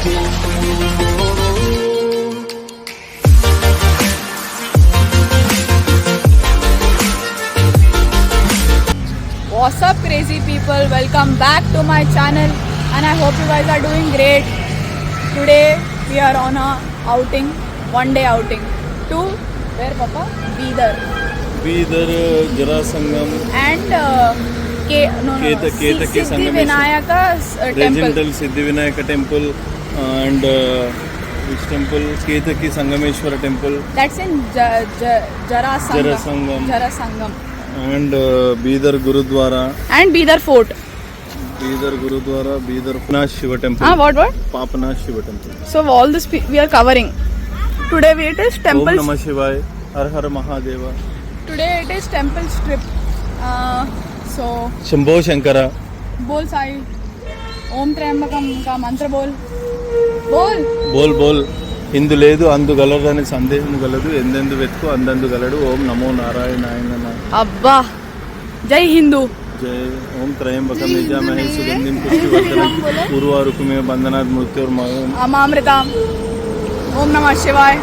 What's up crazy people, welcome back to my channel and I hope you guys are doing great. Today we are on a outing, one day outing to where papa? Bidar Jarasangam and Ketaki Siddhi Vinayaka temple. Regimental Siddhi Vinayaka temple and which temple? Ketaki Sangameshwara temple. That's in Jarasangam. And Bidar Gurudwara. And Bidar Fort. Bidar Gurudwara, Bidar Papanath Shiva temple. What? Papanath Shiva temple. So all this we are covering. Today it is temples. Om Namah Shivaya, Har Har Mahadeva. Today it is temple strip. So Shambho Shankara. बोल साई ओम त्र्यंबकम का मंत्र बोल బోల్ ఇందు లేదు అందు గలదు అనే సందేహం గలదు ఎందెందు వెతుకు అందందు గలడు ఓం నమో నారాయణాయ నమః అబ్బా జై హిందూ జై ఓం త్రయంబకం యజామహే సుగంధిం పుష్టివర్ధనం పూర్వారుకమే బంధనాత్ మృత్యోర్మయం అమామృతం ఓం నమః శివాయ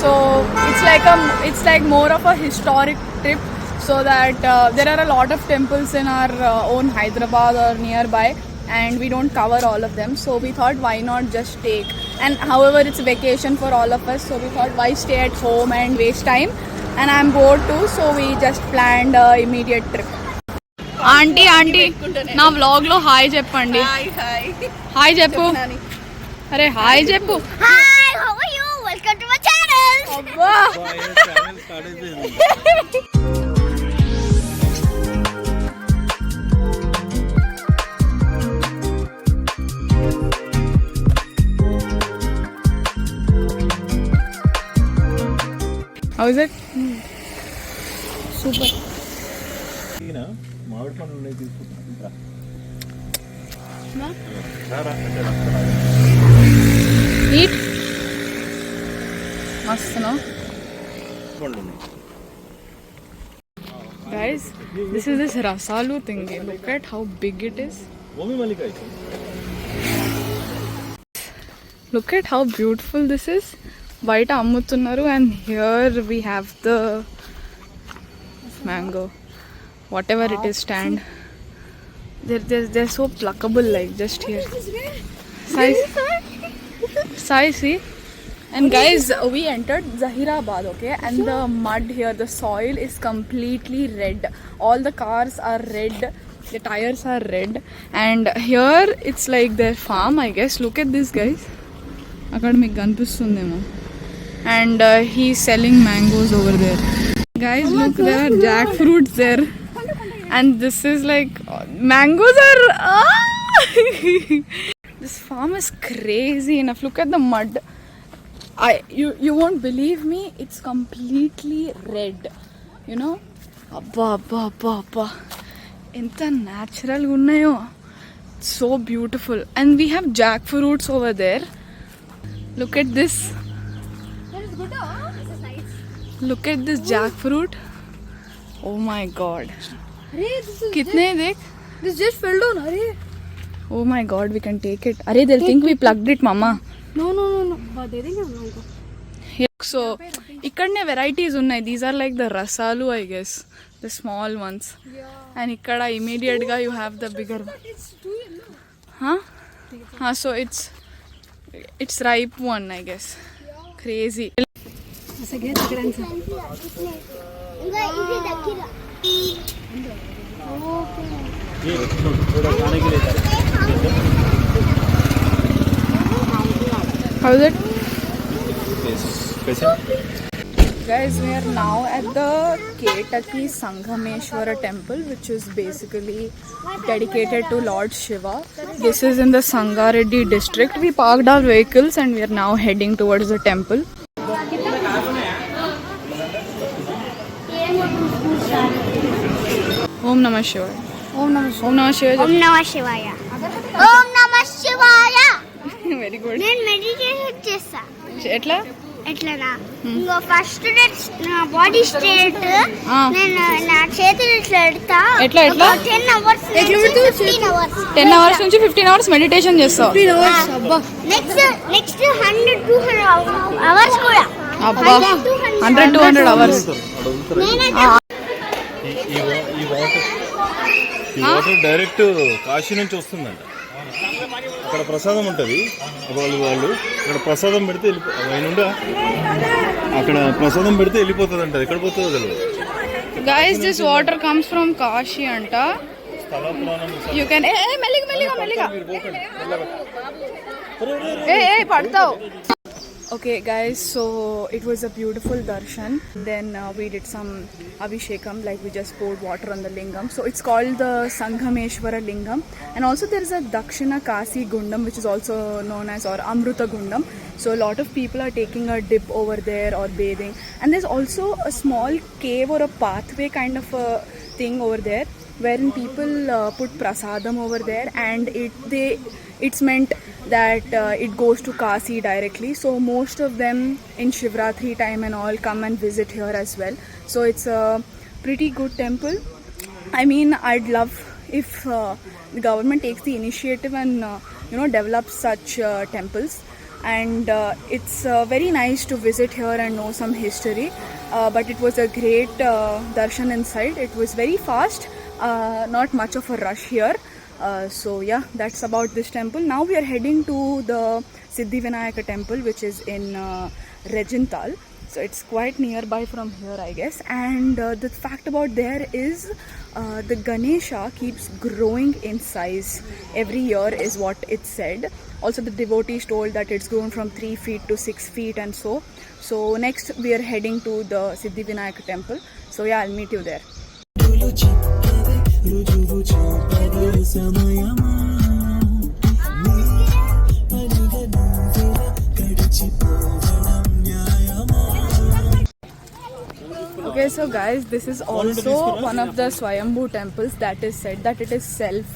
so it's like more of a historic trip so that there are a lot of temples in our own Hyderabad or nearby and we don't cover all of them, so we thought why not just take, and however it's vacation for all of us, so we thought why stay at home and waste time, and I'm bored too, so we just planned a immediate trip. Aunty నా vlog లో hi చెప్పండి. Hi చెప్పు. అరే hi చెప్పు. Hi, how are you? Welcome to my channel. అబ్బా How is it? Super. మామిడి పండ్లు ఉన్నాయి తీసుకుంటా Eat. Mast no? Guys, this is this rasalu thingy. Look at how big it is. Look at how beautiful this is. బయట అమ్ముతున్నారు and here we have the mango, whatever it is stand. They're so pluckable, like just here. Sai, see? And guys, we entered Zahirabad, okay? And the mud here, the soil is completely red. All the cars are red. The tires are red. And here it's like their farm, I guess. Look at this, guys. Akkada meeku kanpistundemo. And he's selling mangoes over there. Guys, look, there are jackfruits there. And this is like, mangoes are... This farm is crazy enough. Look at the mud. You won't believe me, it's completely red. You know? Abba. Enta natural unnayo. So beautiful. And we have jackfruits over there. Look at this. Look at this jackfruit. Oh my god. Kitne dekh? This just fell down. Arey. Oh my god, we can take it. Arey, they'll think we plugged it, mama. No. दे देंगे हम लोगों को. So, ikkadne varieties unnai. These are like the rasalu, I guess. The small ones. Yeah. And ikkada immediate ga you have the bigger one. It's too yellow. Huh? So it's ripe one, I guess. Yeah. Crazy. ऐसे गया चक्करन से. इधर दखिरा. ये थोड़ा खाने के लिए How is it? कैसे? Guys, we are now at the Ketaki Sangameshwara temple, which is basically dedicated to Lord Shiva. This is in the Sangareddy district. We parked our vehicles and we are now heading towards the temple. Om Namah Shivaya. Om Namah Shivaya. Om Namah Shivaya. Om Namah Shivaya. Om Namah Shivaya. Very good. నేను meditation చేస్తా. ఎట్లా? ఎట్లనా ఇంకో first నా body straight నేను నా చేతులు ఇట్లా ఎడతా ఎట్లా 10 అవర్స్ 15 అవర్స్ 10 అవర్స్ నుంచి 15 అవర్స్ మెడిటేషన్ చేస్తావు. నెక్స్ట్ 100 200 అవర్స్ కూడా అబ్బా 100 200 అవర్స్. ఈ వాటర్ డైరెక్ట్ కాశీ నుంచి వస్తుందంట. అక్కడ ప్రసాదం ఉంటుంది, వాళ్ళు ఇక్కడ ప్రసాదం పెడితే అక్కడ ప్రసాదం పెడితే వెళ్ళిపోతుంది. ఎక్కడ పోతుందో తెలియదు. Guys this water comes from Kashi అంట. యూ కెన్ మెల్లిగా పడతావు. Okay guys, so it was a beautiful darshan. Then we did some abhishekam, like we just poured water on the lingam. So it's called the Sanghameshwara Lingam. And also there is a Dakshina Kasi Gundam, which is also known as or Amruta Gundam. So a lot of people are taking a dip over there or bathing. And there's also a small cave or a pathway kind of a thing over there, wherein people put prasadam over there, and it's meant that it goes to Kasi directly. So most of them in Shivratri time and all come and visit here as well. So it's a pretty good temple. I mean, I'd love if the government takes the initiative and develops such temples. And it's very nice to visit here and know some history. But it was a great darshan inside. It was very fast, not much of a rush here. So yeah, that's about this temple. Now we are heading to the Siddhivinayaka temple, which is in Rejintal. So it's quite nearby from here, I guess. And the fact about there is the Ganesha keeps growing in size every year, is what it said. Also the devotees told that it's grown from 3 feet to 6 feet and so. So next we are heading to the Siddhivinayaka temple. So yeah, I'll meet you there. Okay, so guys, this is also one of the Swayambhu temples that is said that it is self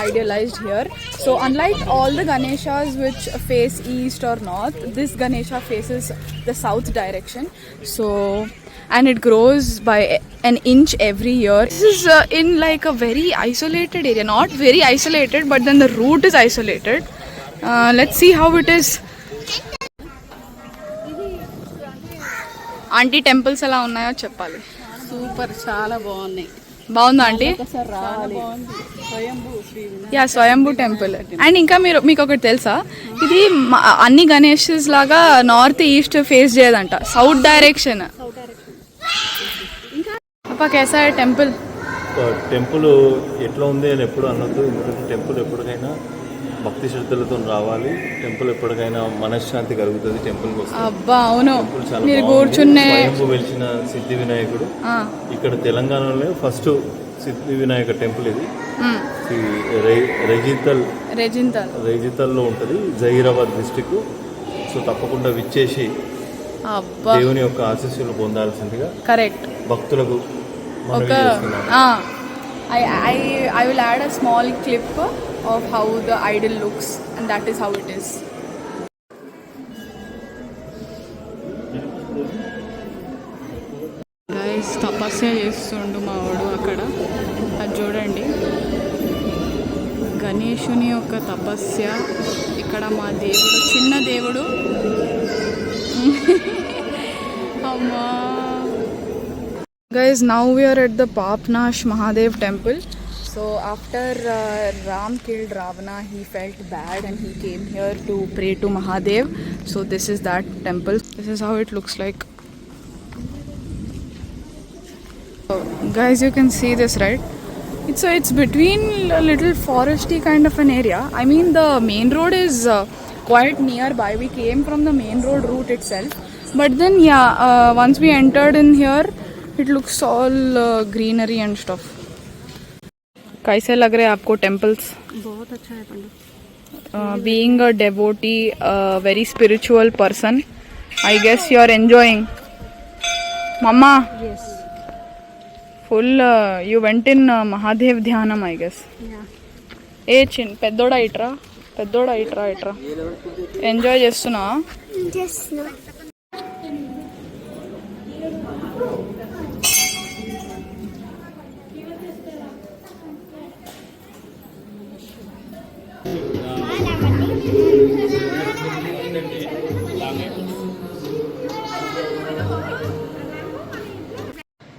idealized here. So unlike all the Ganeshas which face east or north, this Ganesha faces the south direction. So and it grows by an inch every year. This is in like a very isolated area, not very isolated, but then the root is isolated. Let's see how it is. Aunty temples ఎలా ఉన్నాయో చెప్పాలి. Super, చాలా బాగున్నాయి. బాగుందా aunty? Yeah, Swayambhu temple. And ఇంకా మీకు ఒకటి తెలుసా, ఇది అన్ని గణేషెస్ లాగా నార్త్ ఈస్ట్ ఫేస్ చేయదంట, సౌత్ డైరెక్షన్. అప్పా కేసా టెంపుల్ ఎట్లా ఉంది అని ఎప్పుడు అనొద్దు. ఎందుకంటే టెంపుల్ ఎప్పటికైనా భక్తి శ్రద్ధలతో రావాలి. టెంపుల్ ఎప్పటికైనా మనశ్శాంతి కలుగుతుంది టెంపుల్కి వస్తే. అబ్బా అవును, మీరు కూర్చునే వెలిసిన సిద్ధి వినాయకుడు ఇక్కడ తెలంగాణలో ఫస్ట్ సిద్ధి వినాయక టెంపుల్. ఇది రెజితల్లో ఉంటుంది, జహీరాబాద్ డిస్టిక్. సో తప్పకుండా విచ్చేసి దేవుని యొక్క ఆశీస్సులు పొందాల్సిందిగా కరెక్ట్ భక్తులకు I will add a small clip of how the idol looks, and that is how it is. Guys, tapasya చేస్తుండు మా వాడు అక్కడ. అది చూడండి, గణేశుని యొక్క తపస్య. ఇక్కడ మా దేవుడు, చిన్న దేవుడు. అమ్మా. Guys, now we are at the Papnash Mahadev temple. So after Ram killed Ravana, he felt bad and he came here to pray to Mahadev. So this is that temple. This is how it looks like. So, guys, you can see this, right? It's between a little foresty kind of an area. I mean, the main road is quite nearby. We came from the main road route itself. But then once we entered in here, it looks all greenery and stuff. कैसे लग रहे हैं आपको temples? बहुत अच्छा है पंडित. Being a devotee, a very spiritual person, I guess you are enjoying. Mama? Yes. Full, you went in Mahadev Dhyanam, I guess. Yeah. ఏ చిన్ పెద్దోడా ఇట్రా, ఎంజాయ్ చేస్తున్నా. చేస్తున్నా.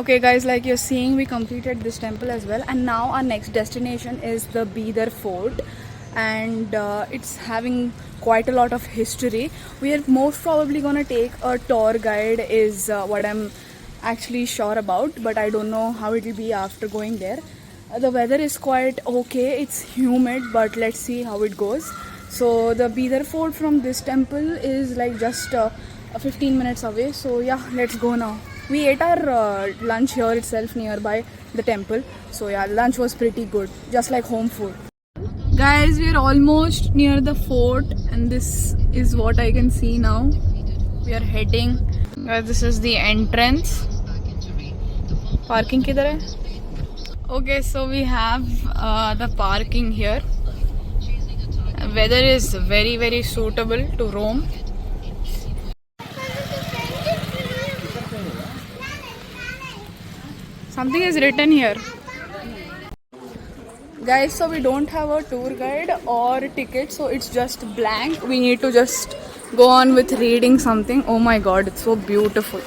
Okay guys, like you're seeing, we completed this temple as well, and now our next destination is the Bidar Fort, and it's having quite a lot of history. We are most probably gonna take a tour guide is what I'm actually sure about, but I don't know how it will be after going there. The weather is quite okay, it's humid, but let's see how it goes. So the Bidar Fort from this temple is like just 15 minutes away, so yeah, let's go now. We ate our lunch here itself nearby the temple, so yeah, lunch was pretty good, just like home food. Guys, we are almost near the fort, and this is what I can see now. We are heading. Guys, this is the entrance. Parking kidhar hai? Okay, so we have the parking here. Weather is very, very suitable to roam. Something is written here. Guys, so we don't have a tour guide or ticket, so it's just blank. We need to just go on with reading something. Oh my god, it's so beautiful.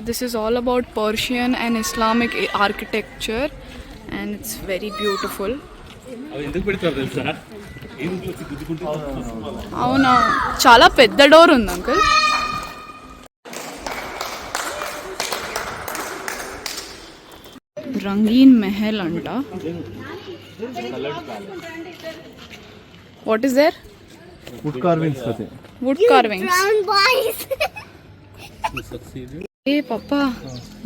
This is all about Persian and Islamic architecture, and it's very beautiful. అవునా, చాలా పెద్ద door ఉంది uncle. రంగీన్ mahal అంట. What is there? Wood carvings. Wood carvings. Brown boys. Hey Papa,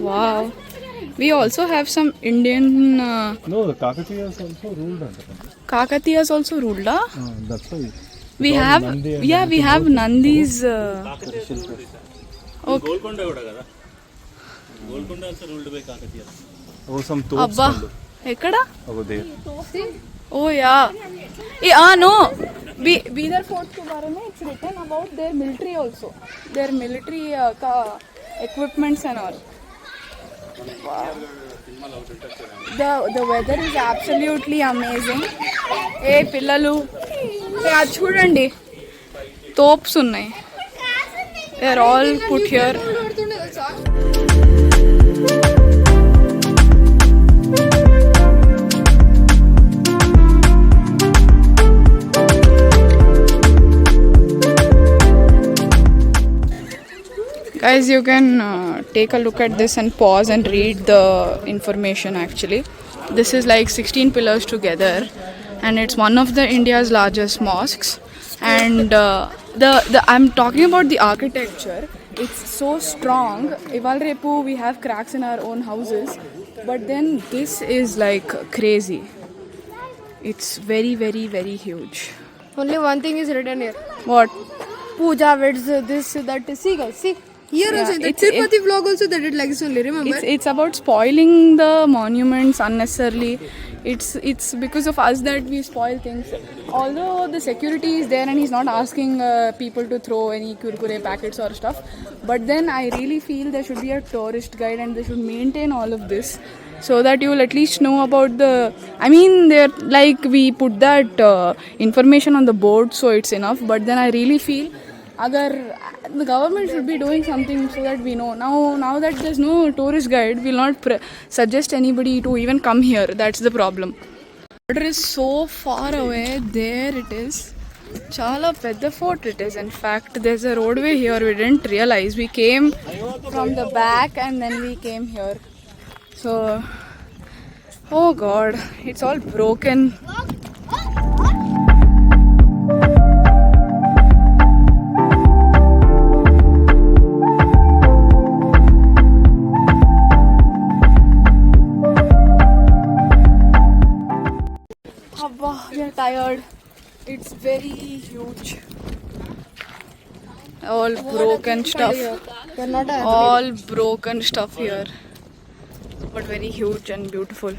wow. We also have some Indian. No, the Kakatiyas also ruled. Kakatiyas also ruled, huh? That's why. We have, yeah, we have Nandis. Okay. Golconda kuda kada. Golconda also ruled by Kakatiyas. Oh, some tops. Abba, ekkada? Over there. Oh yeah. No. Bidar Fort ke bare mein it's written about their military also. Their military equipments and all. Wow. The weather is absolutely amazing. Hey pillalu, hey adi chudandi, topes unnai. They are all put here. Guys, you can take a look at this and pause and read the information actually. This is like 16 pillars together, and it's one of the India's largest mosques. And I'm talking about the architecture. It's so strong. Ival repu we have cracks in our own houses, but then this is like crazy. It's very, very, very huge. Only one thing is written here. What? Puja with this, that. See guys, see. Here Yeah, also, in the it's- Tirupati vlog also they did like this only, remember? It's about spoiling the monuments unnecessarily. It's because of us that we spoil things. Although the security is there and he's not asking people to throw any kurkure packets or stuff, but then I really feel there should be a tourist guide and they should maintain all of this so that you will at least know about the. I mean, they're like we put that information on the board, so it's enough. But then I really feel agar the government should be doing something so that we know. Now that there's no tourist guide, we'll not suggest anybody to even come here. That's the problem. Water is so far away. There it is. Chala pedda fort it is. In fact, there's a roadway here. We didn't realize. We came from the back and then we came here. So, oh God, it's all broken. Abba, we are tired. It's very huge. All broken stuff. All broken stuff here. But very huge and beautiful.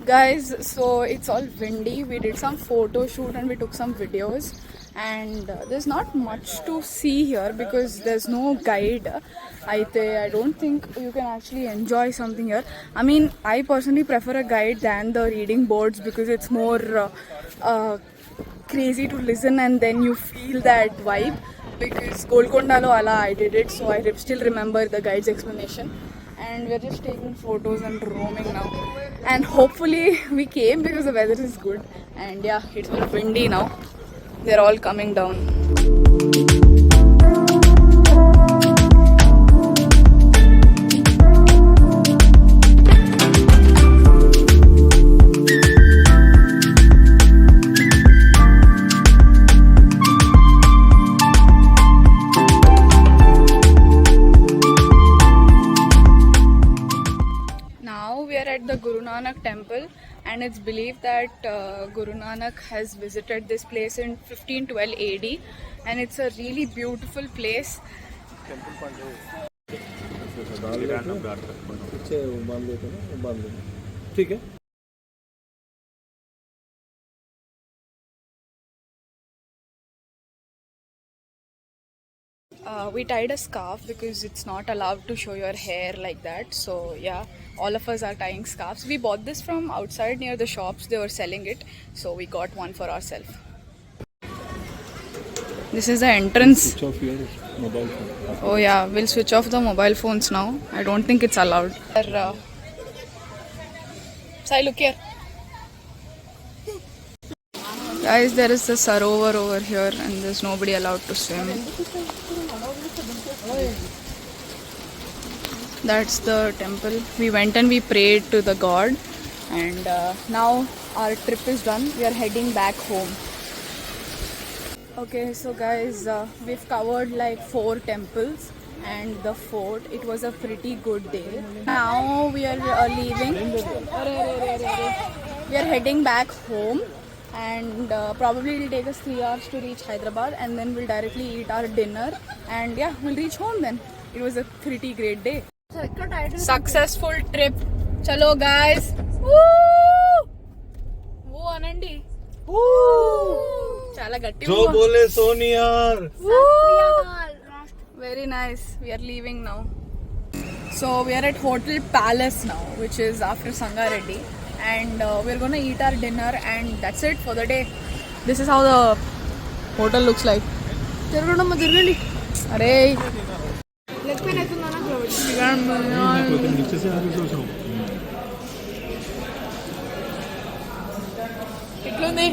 Guys, so it's all windy. We did some photo shoot and we took some videos. And there's not much to see here because there's no guide. I don't think you can actually enjoy something here. I mean, I personally prefer a guide than the reading boards because it's more crazy to listen and then you feel that vibe. Because Golkondalo ala I did it, so I still remember the guide's explanation. And we're just taking photos and roaming now. And hopefully we came because the weather is good. And yeah, it's been windy now. They're all coming down. At the Guru Nanak temple, and it's believed that Guru Nanak has visited this place in 1512 AD, and it's a really beautiful place. ठीक है. We tied a scarf because it's not allowed to show your hair like that. So yeah, all of us are tying scarves. We bought this from outside near the shops. They were selling it, so we got one for ourselves. This is the entrance. Switch off your mobile phone. Oh yeah, we'll switch off the mobile phones now. I don't think it's allowed. Sai, look here. Guys, there is the sarovar over here and there's nobody allowed to swim. That's the temple. We went and we prayed to the god, and now our trip is done. We are heading back home. Okay, so guys, we've covered like 4 temples and the fort. It was a pretty good day. Now we are leaving. We are heading back home, and probably it'll take us 3 hours to reach Hyderabad, and then we'll directly eat our dinner, and yeah, we'll reach home then. It was a pretty great day. Successful trip. Chalo guys. Woo! Woo anandi. Woo! Chala gatti. जो बोले सोनियार. Very nice. We are leaving now. So we are at Hotel Palace now, which is after Sangareddy, and we're gonna eat our dinner, and that's it for the day. This is how the hotel looks like. Arey. नीचे से आगे सोच रहा हूँ. Itlundi.